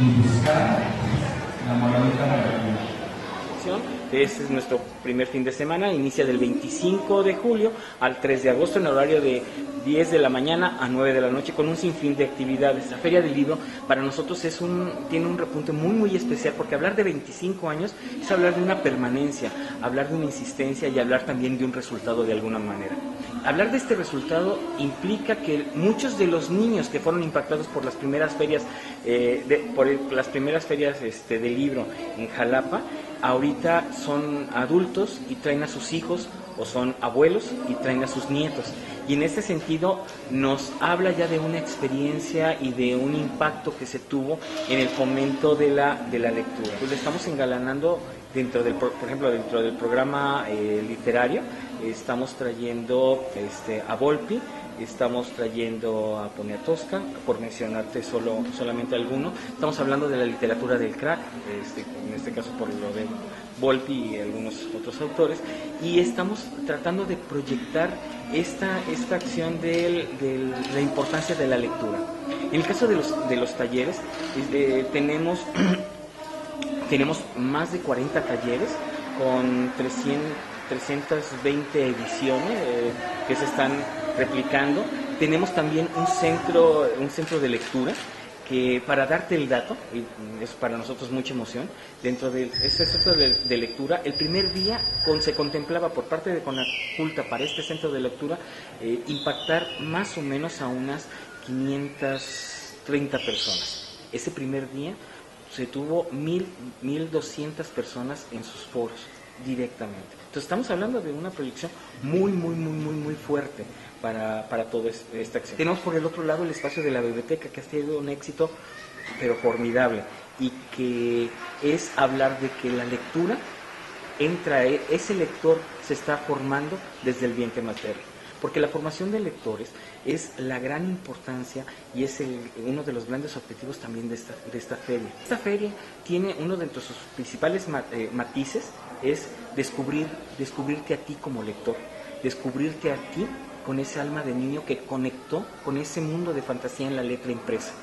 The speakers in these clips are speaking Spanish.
y buscar la moraleja de la vida. Este es nuestro primer fin de semana, inicia del 25 de julio al 3 de agosto en horario de 10 de la mañana a 9 de la noche con un sinfín de actividades. La Feria del Libro para nosotros tiene un repunte muy especial porque hablar de 25 años es hablar de una permanencia, hablar de una insistencia y hablar también de un resultado de alguna manera. Hablar de este resultado implica que muchos de los niños que fueron impactados por las primeras ferias, de libro en Jalapa, ahorita son adultos y traen a sus hijos, o son abuelos y traen a sus nietos. Y en este sentido nos habla ya de una experiencia y de un impacto que se tuvo en el fomento de la lectura. Pues le estamos engalanando por ejemplo, dentro del programa literario, estamos trayendo a Volpi, estamos trayendo a Poniatowska, por mencionarte solamente alguno. Estamos hablando de la literatura del crack, en este caso por lo de Volpi y algunos otros autores, y estamos tratando de proyectar esta acción de la importancia de la lectura. En el caso de los talleres, tenemos más de 40 talleres con 320 ediciones que se están replicando. Tenemos también un centro de lectura que, para darte el dato, y es para nosotros mucha emoción, dentro de ese centro de lectura, el primer día se contemplaba por parte de Conaculta para este centro de lectura impactar más o menos a unas 530 personas. Ese primer día se tuvo 1,200 personas en sus foros directamente. Entonces estamos hablando de una proyección muy fuerte para toda esta acción. Tenemos por el otro lado el espacio de la biblioteca, que ha sido un éxito pero formidable, y que es hablar de que la lectura ese lector se está formando desde el vientre materno, porque la formación de lectores es la gran importancia y es uno de los grandes objetivos también de esta feria. Esta feria tiene uno de sus principales matices, es descubrirte a ti como lector, descubrirte a ti con ese alma de niño que conectó con ese mundo de fantasía en la letra impresa.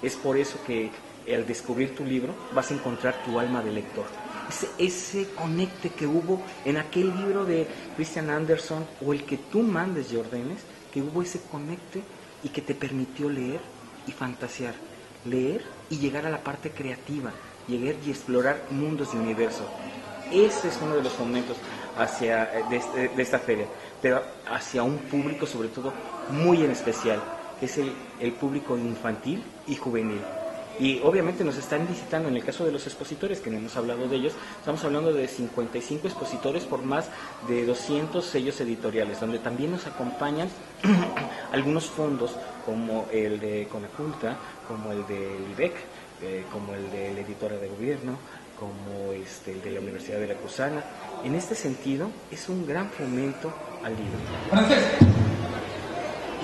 Es por eso que al descubrir tu libro vas a encontrar tu alma de lector. Ese conecte que hubo en aquel libro de Christian Andersen, o el que tú mandes y ordenes, que hubo ese conecte y que te permitió leer y fantasear, leer y llegar a la parte creativa, llegar y explorar mundos y universos. Ese es uno de los momentos de esta feria, pero hacia un público sobre todo muy en especial, que es el público infantil y juvenil. Y obviamente nos están visitando, en el caso de los expositores, que no hemos hablado de ellos, estamos hablando de 55 expositores por más de 200 sellos editoriales, donde también nos acompañan algunos fondos, como el de Conaculta, como el del IBEC, como el de la editora de gobierno, como el de la Universidad de Veracruzana. En este sentido, es un gran fomento al libro. Francés,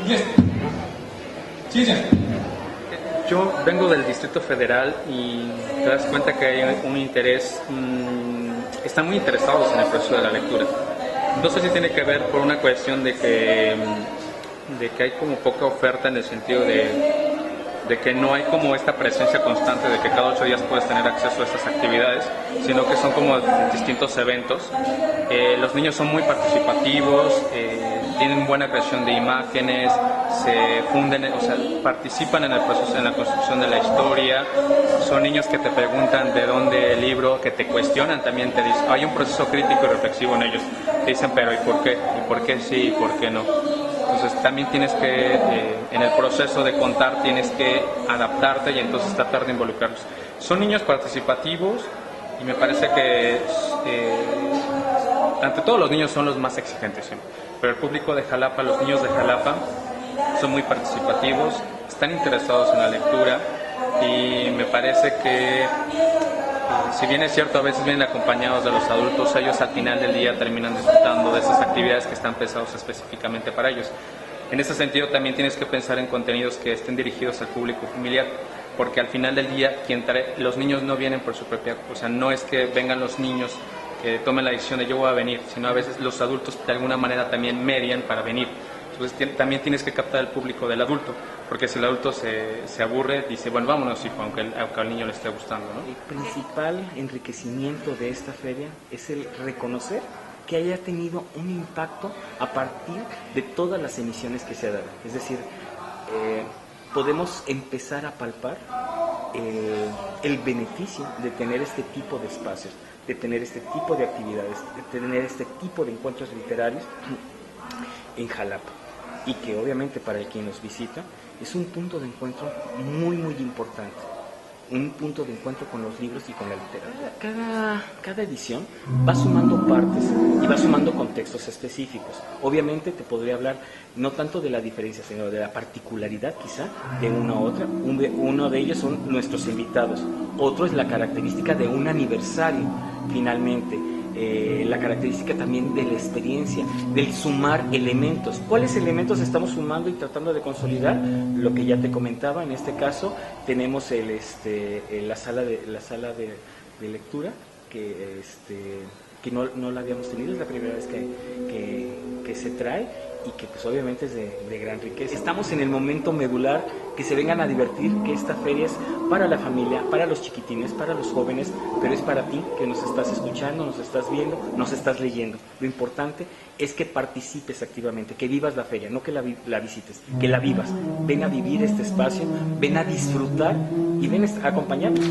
inglés, ciencias. Yo vengo del Distrito Federal y te das cuenta que hay un interés, están muy interesados en el proceso de la lectura. No sé si tiene que ver por una cuestión de que hay como poca oferta, en el sentido de que no hay como esta presencia constante de que cada 8 días puedes tener acceso a estas actividades, sino que son como distintos eventos. Los niños son muy participativos, tienen buena creación de imágenes, se funden, o sea, participan en el proceso, en la construcción de la historia. Son niños que te preguntan de dónde el libro, que te cuestionan también, te dicen, hay un proceso crítico y reflexivo en ellos. Te dicen, pero ¿y por qué? ¿Y por qué sí? ¿Y por qué no? Entonces también tienes que, en el proceso de contar, tienes que adaptarte y entonces tratar de involucrarlos. Son niños participativos y me parece que ante todo los niños son los más exigentes siempre, pero el público de Jalapa, los niños de Jalapa, son muy participativos, están interesados en la lectura y me parece que, si bien es cierto, a veces vienen acompañados de los adultos, ellos al final del día terminan disfrutando de esas actividades que están pensadas específicamente para ellos. En ese sentido también tienes que pensar en contenidos que estén dirigidos al público familiar, porque al final del día los niños no vienen por su propia, o sea, no es que vengan los niños que tomen la decisión de yo voy a venir, sino a veces los adultos de alguna manera también median para venir. Entonces también tienes que captar el público del adulto, porque si el adulto se aburre, dice, bueno, vámonos, hijo, aunque al niño le esté gustando, ¿no? El principal enriquecimiento de esta feria es el reconocer que haya tenido un impacto a partir de todas las emisiones que se ha dado. Es decir, podemos empezar a palpar el beneficio de tener este tipo de espacios, de tener este tipo de actividades, de tener este tipo de encuentros literarios en Jalapa. Y que obviamente para el quien nos visita es un punto de encuentro muy, muy importante. Un punto de encuentro con los libros y con la literatura. Cada edición va sumando partes y va sumando contextos específicos. Obviamente te podría hablar no tanto de la diferencia, sino de la particularidad quizá de una u otra. Uno de ellos son nuestros invitados. Otro es la característica de un aniversario, finalmente. La característica también de la experiencia, del sumar elementos. ¿Cuáles elementos estamos sumando y tratando de consolidar? Lo que ya te comentaba, en este caso tenemos la sala de lectura que no la habíamos tenido, es la primera vez que se trae y que pues obviamente es de gran riqueza. Estamos en el momento medular, que se vengan a divertir, que esta feria es para la familia, para los chiquitines, para los jóvenes, pero es para ti que nos estás escuchando, nos estás viendo, nos estás leyendo. Lo importante es que participes activamente, que vivas la feria, no que la visites, que la vivas. Ven a vivir este espacio, ven a disfrutar y ven a acompañarnos.